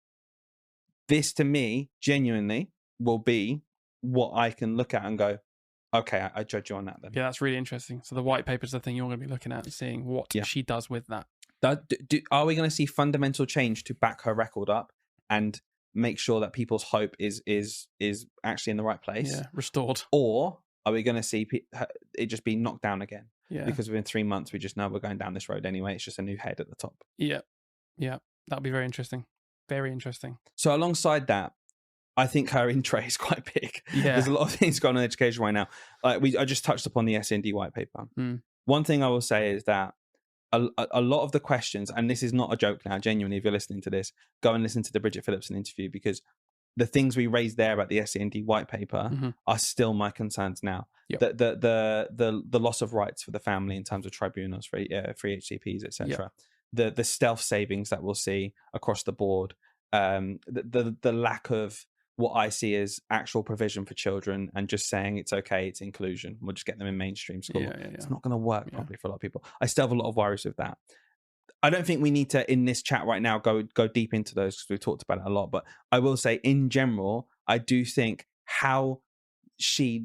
This, to me, genuinely will be what I can look at and go, okay, I judge you on that then. Yeah, that's really interesting. So the white paper is the thing you're going to be looking at and seeing what she does with that. Are we going to see fundamental change to back her record up and make sure that people's hope is actually in the right place, restored? Or are we going to see it just be knocked down again? Yeah, because within 3 months we just know we're going down this road anyway. It's just a new head at the top. Yeah, that'll be very interesting. Very interesting. So alongside that, I think her in tray is quite big. Yeah, there's a lot of things going on in education right now. I just touched upon the SEND white paper. One thing I will say is that a lot of the questions, and this is not a joke now, genuinely, if you're listening to this, go and listen to the Bridget Phillipson interview, because the things we raised there about the SEND white paper are still my concerns now. Yep. The loss of rights for the family in terms of tribunals, free HCPs, etc. Yep. The stealth savings that we'll see across the board, the lack of what I see as actual provision for children and just saying it's okay, it's inclusion, we'll just get them in mainstream school. It's not going to work properly for a lot of people. I still have a lot of worries with that. I don't think we need to, in this chat right now, go deep into those because we've talked about it a lot. But I will say, in general, I do think how Lucy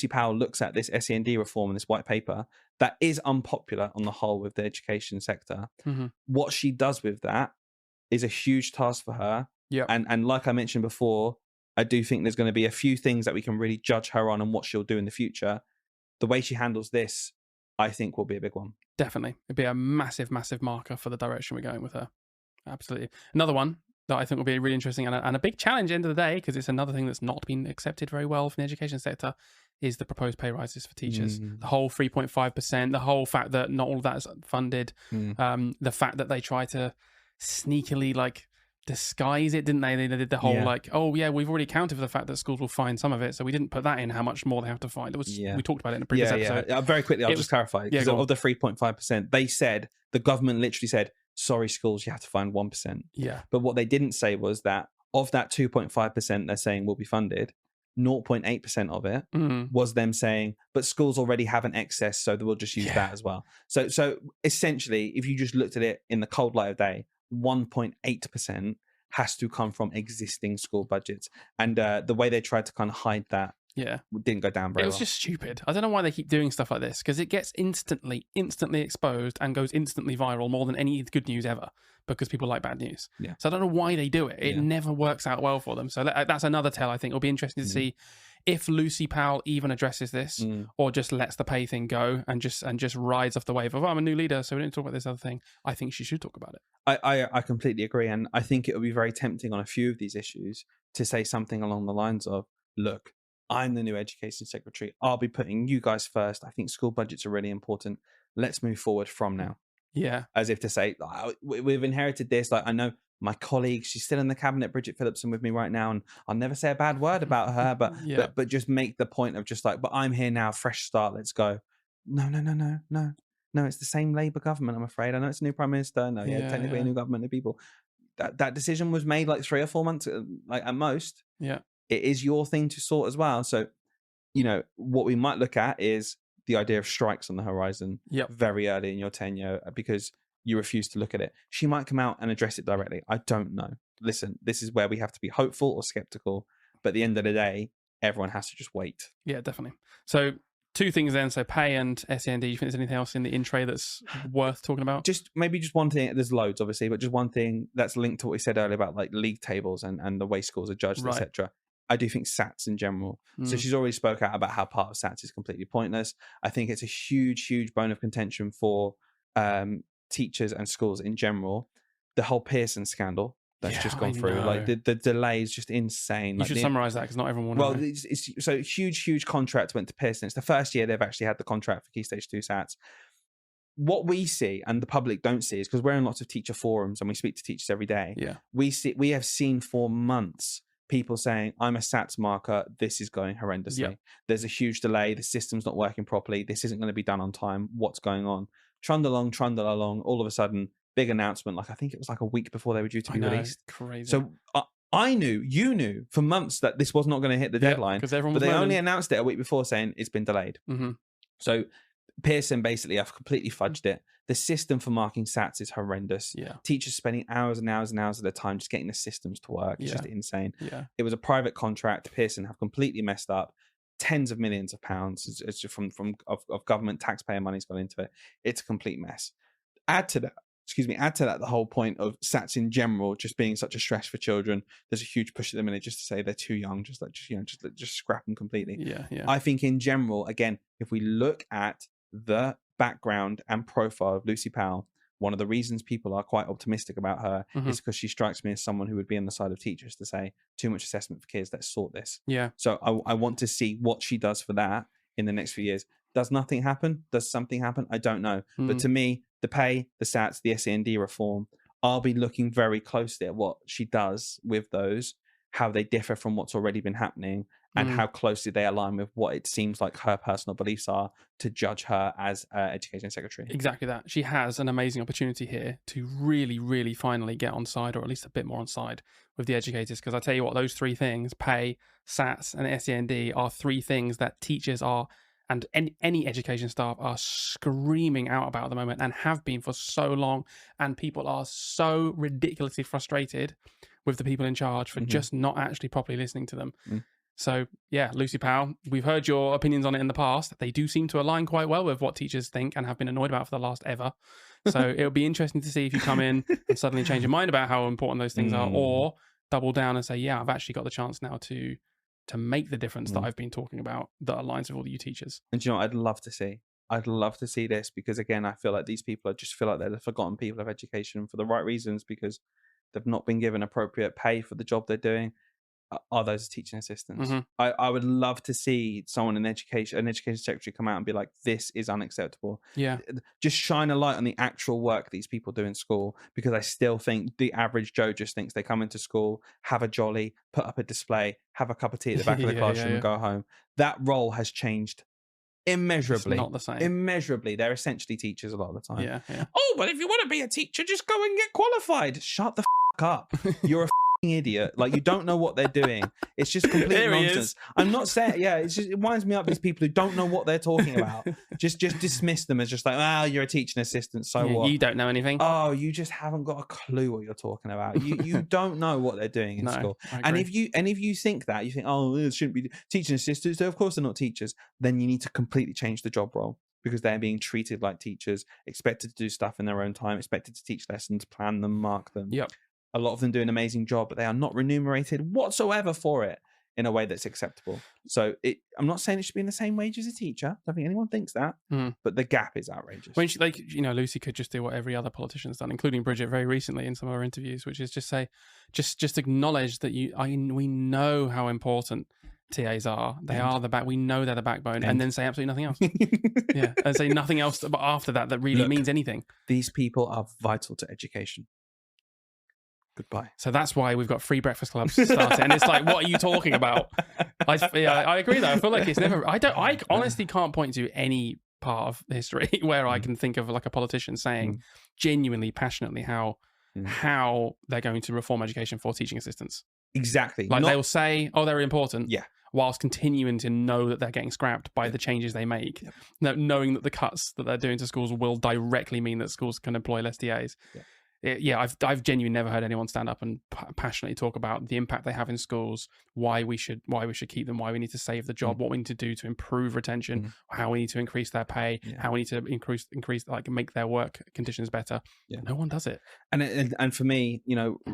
Powell looks at this SEND reform and this white paper, that is unpopular on the whole with the education sector. What she does with that is a huge task for her. And like I mentioned before, I do think there's going to be a few things that we can really judge her on and what she'll do in the future. The way she handles this, I think, will be a big one. Definitely. It'd be a massive, massive marker for the direction we're going with her. Absolutely. Another one that I think will be really interesting and a big challenge at the end of the day, because it's another thing that's not been accepted very well from the education sector, is the proposed pay rises for teachers. The whole 3.5%, the whole fact that not all of that is funded, the fact that they try to sneakily disguise it, didn't they? They did the whole we've already accounted for the fact that schools will find some of it, so we didn't put that in how much more they have to find. It was we talked about it in a previous episode. Very quickly, I'll just clarify. Because of the 3.5%, they said, the government literally said, sorry, schools, you have to find 1%. But what they didn't say was that of that 2.5% they're saying will be funded, 0.8% of it was them saying, but schools already have an excess, so we'll just use that as well. So essentially, if you just looked at it in the cold light of day, 1.8% has to come from existing school budgets. And the way they tried to kind of hide that didn't go down very well. It was just stupid. I don't know why they keep doing stuff like this, because it gets instantly exposed and goes instantly viral more than any good news ever, because people like bad news. So I don't know why they do it. It never works out well for them. So that's another tell, I think. It'll be interesting to see if Lucy Powell even addresses this or just lets the pay thing go and just rides off the wave of, I'm a new leader, so we don't talk about this other thing. I think she should talk about it. I completely agree. And I think it would be very tempting on a few of these issues to say something along the lines of, look, I'm the new education secretary. I'll be putting you guys first. I think school budgets are really important. Let's move forward from now. As if to say, we've inherited this. I know my colleague, she's still in the cabinet, Bridget Phillipson, with me right now, and I'll never say a bad word about her, but just make the point of just but I'm here now, fresh start, let's go. No, it's the same Labour government, I'm afraid. I know it's a new Prime Minister. No, technically a new government, new people. That decision was made 3 or 4 months, at most. It is your thing to sort as well. So, what we might look at is the idea of strikes on the horizon very early in your tenure because you refuse to look at it. She might come out and address it directly. I don't know. Listen, this is where we have to be hopeful or skeptical. But at the end of the day, everyone has to just wait. Yeah, definitely. So 2 things then. So pay and SEND. Do you think there's anything else in the in-tray that's worth talking about? Maybe just one thing. There's loads, obviously, but just one thing that's linked to what we said earlier about league tables and the way schools are judged, etc. I do think SATs in general. So she's already spoke out about how part of SATs is completely pointless. I think it's a huge, huge bone of contention for teachers and schools in general. The whole Pearson scandal that's just gone through, the delay is just insane. You should summarize that because not everyone will know. So huge contract went to Pearson. It's the first year they've actually had the contract for Key Stage 2 SATs. What we see and the public don't see is, because we're in lots of teacher forums and we speak to teachers every day. We have seen for months people saying, I'm a SATs marker, this is going horrendously. There's a huge delay, the system's not working properly, this isn't going to be done on time, what's going on? Trundle along, all of a sudden, big announcement, I think it was a week before they were due to be released. Crazy. So I knew, you knew for months that this was not going to hit the deadline, but they only announced it a week before saying it's been delayed. So Pearson basically have completely fudged it. The system for marking SATs is horrendous. Teachers spending hours and hours and hours of their time just getting the systems to work. It's just insane. It was a private contract. Pearson have completely messed up. Tens of millions of pounds of government taxpayer money's gone into it. It's a complete mess. Add to that the whole point of SATs in general just being such a stress for children. There's a huge push at the minute just to say they're too young, just scrap them completely. I think in general, again, if we look at the background and profile of Lucy Powell, one of the reasons people are quite optimistic about her is because she strikes me as someone who would be on the side of teachers to say, too much assessment for kids, let's sort this. So I want to see what she does for that in the next few years. Does nothing happen? Does something happen? I don't know. But to me, the pay, the SATs, the SEND reform, I'll be looking very closely at what she does with those. how they differ from what's already been happening, and how closely they align with what it seems like her personal beliefs are, to judge her as education secretary. Exactly that. She has an amazing opportunity here to really, really finally get on side, or at least a bit more on side with the educators. Because I tell you what, those three things, pay, SATs and SEND, are three things that teachers are, and any education staff are screaming out about at the moment, and have been for so long. And people are so ridiculously frustrated with the people in charge for just not actually properly listening to them. So, yeah, Lucy Powell, we've heard your opinions on it in the past. They do seem to align quite well with what teachers think and have been annoyed about for the last ever. So it'll be interesting to see if you come in and suddenly change your mind about how important those things are, or double down and say, yeah, I've actually got the chance now to make the difference that I've been talking about that aligns with all you teachers. And do you know what I'd love to see? I'd love to see this, because, again, I feel like these people feel like they're the forgotten people of education for the right reasons, because they've not been given appropriate pay for the job they're doing. Are those teaching assistants? I would love to see someone in an education secretary come out and be like, this is unacceptable. Yeah. Just shine a light on the actual work these people do in school, because I still think the average Joe just thinks they come into school, have a jolly, put up a display, have a cup of tea at the back of the classroom and go home. That role has changed immeasurably. It's not the same. Immeasurably. They're essentially teachers a lot of the time. Yeah. Oh, but if you want to be a teacher, just go and get qualified. Shut the up. You're a idiot. Like, you don't know what they're doing. It's just complete nonsense. I'm not saying, it winds me up, these people who don't know what they're talking about. Just dismiss them as just like, you're a teaching assistant, so what? You don't know anything. Oh, you just haven't got a clue what you're talking about. You don't know what they're doing in school. And if you think that, you think, oh, it shouldn't be teaching assistants, so of course they're not teachers, then you need to completely change the job role, because they're being treated like teachers, expected to do stuff in their own time, expected to teach lessons, plan them, mark them. Yep. A lot of them do an amazing job, but they are not remunerated whatsoever for it in a way that's acceptable. So I'm not saying it should be in the same wage as a teacher. I don't think anyone thinks that, but the gap is outrageous. When Lucy could just do what every other politician's done, including Bridget very recently in some of her interviews, which is just say, just acknowledge that we know how important TAs are. They are the back. We know they're the backbone, and then say absolutely nothing else. And say nothing else after that really means anything. These people are vital to education. Goodbye. So that's why we've got free breakfast clubs started, and it's like, what are you talking about? I agree though. I feel like it's never. I honestly can't point to any part of history where I can think of like a politician saying genuinely, passionately how they're going to reform education for teaching assistants. Exactly. Like they'll say, oh, they're important. Yeah. Whilst continuing to know that they're getting scrapped by the changes they make, knowing that the cuts that they're doing to schools will directly mean that schools can employ less TAs. I've genuinely never heard anyone stand up and passionately talk about the impact they have in schools, why we should keep them, why we need to save the job, what we need to do to improve retention, how we need to increase their pay, how we need to increase like make their work conditions better. No one does it. And for me,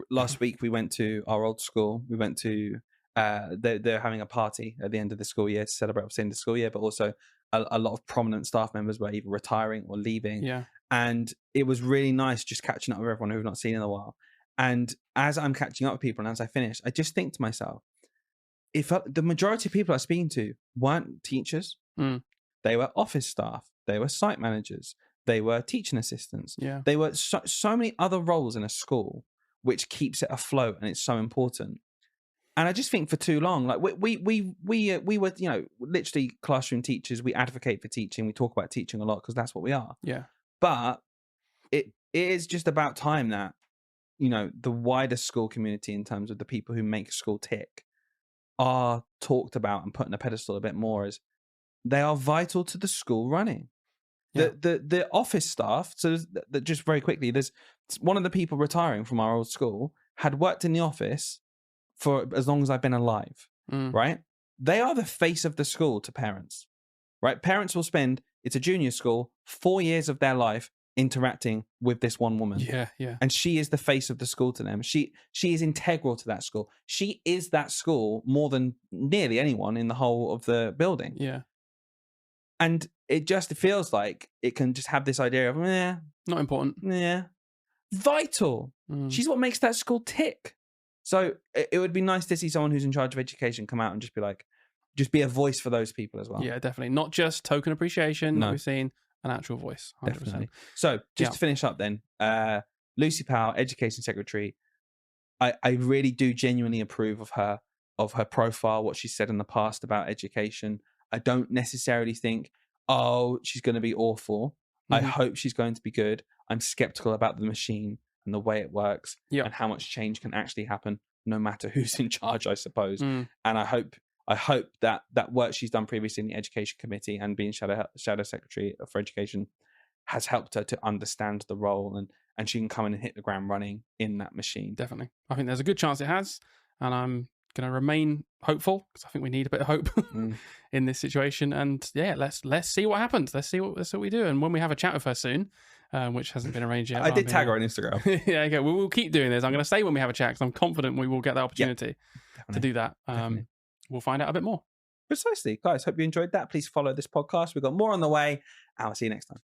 last week we went to our old school. We went to they're having a party at the end of the school year to celebrate the end of the school year, but also a lot of prominent staff members were either retiring or leaving. And it was really nice just catching up with everyone who we've not seen in a while. And as I'm catching up with people and as I finish, I just think to myself, if the majority of people I'm speaking to weren't teachers, they were office staff, they were site managers, they were teaching assistants. They were so many other roles in a school, which keeps it afloat, and it's so important. And I just think for too long, like we were, literally classroom teachers. We advocate for teaching. We talk about teaching a lot because that's what we are. But it is just about time that, the wider school community, in terms of the people who make school tick, are talked about and put on a pedestal a bit more, as they are vital to the school running. The office staff. So just very quickly, there's one of the people retiring from our old school had worked in the office for as long as I've been alive, right? They are the face of the school to parents, right? Parents will spend, it's a junior school, 4 years of their life interacting with this one woman. And she is the face of the school to them. She is integral to that school. She is that school more than nearly anyone in the whole of the building. And it just feels like it can just have this idea of, not important. Vital. She's what makes that school tick. So it would be nice to see someone who's in charge of education come out and just be like, just be a voice for those people as well. Yeah, definitely. Not just token appreciation that we've seen, an actual voice. 100%. Definitely. So just to finish up then, Lucy Powell, Education Secretary, I really do genuinely approve of her profile, what she said in the past about education. I don't necessarily think, oh, she's going to be awful. I hope she's going to be good. I'm skeptical about the machine and the way it works and how much change can actually happen no matter who's in charge, I suppose. And I hope that work she's done previously in the education committee and being shadow secretary for education has helped her to understand the role, and she can come in and hit the ground running in that machine. Definitely. I think there's a good chance it has, and I'm going to remain hopeful because I think we need a bit of hope in this situation. And yeah, let's see what happens. Let's see what we do. And when we have a chat with her soon, which hasn't been arranged yet. I did tag her on Instagram. Yeah, okay. We'll keep doing this. I'm going to say when we have a chat because I'm confident we will get the opportunity to do that. We'll find out a bit more. Precisely. Guys, hope you enjoyed that. Please follow this podcast. We've got more on the way. I'll see you next time.